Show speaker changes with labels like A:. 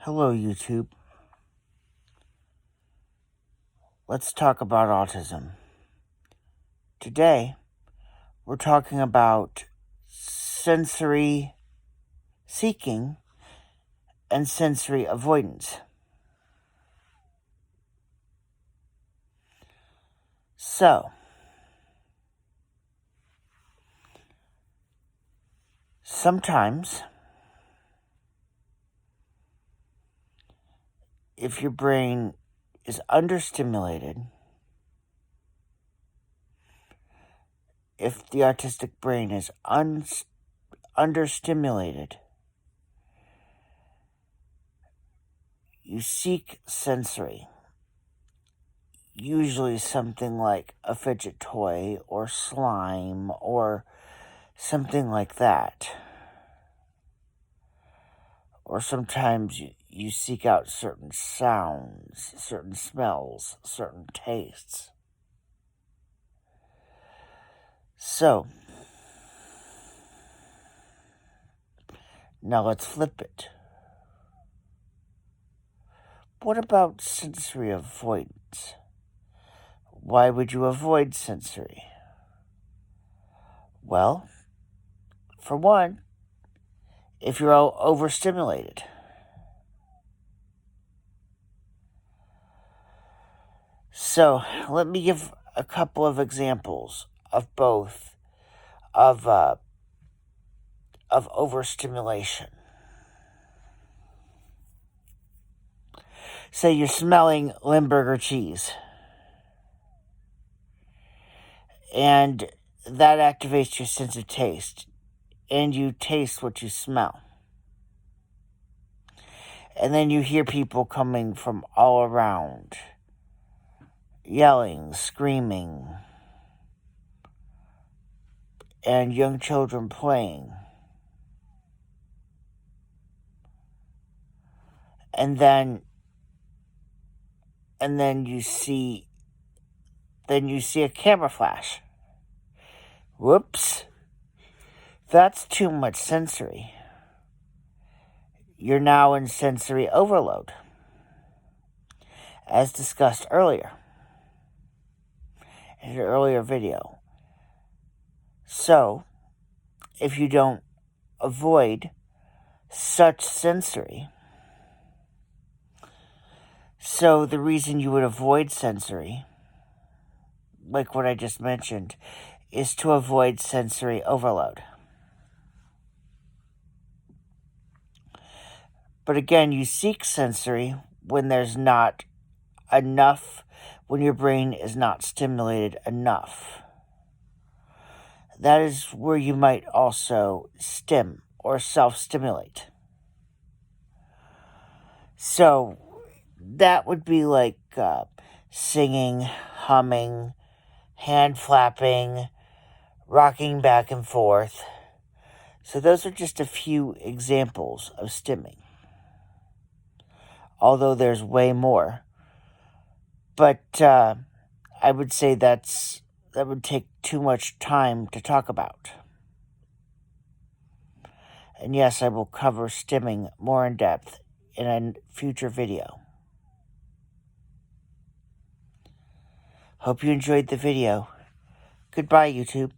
A: Hello, YouTube. Let's talk about autism. Today, we're talking about sensory seeking and sensory avoidance. So, sometimes, if your brain is understimulated, if the autistic brain is understimulated, you seek sensory, usually something like a fidget toy or slime or something like that. Or sometimes you seek out certain sounds, certain smells, certain tastes. So, now let's flip it. What about sensory avoidance? Why would you avoid sensory? Well, for one, if you're overstimulated. So, let me give a couple of examples of both of overstimulation. Say you're smelling Limburger cheese, and that activates your sense of taste, and you taste what you smell. And then you hear people coming from all around, yelling, screaming, and young children playing. And then you see a camera flash. Whoops. That's too much sensory. You're now in sensory overload, as discussed earlier in an earlier video. So, if you don't avoid such sensory, so the reason you would avoid sensory, like what I just mentioned, is to avoid sensory overload. But again, you seek sensory when there's not enough, when your brain is not stimulated enough. That is where you might also stim or self-stimulate. So that would be like singing, humming, hand flapping, rocking back and forth. So those are just a few examples of stimming. Although there's way more. But I would say that would take too much time to talk about. And yes, I will cover stimming more in depth in a future video. Hope you enjoyed the video. Goodbye, YouTube.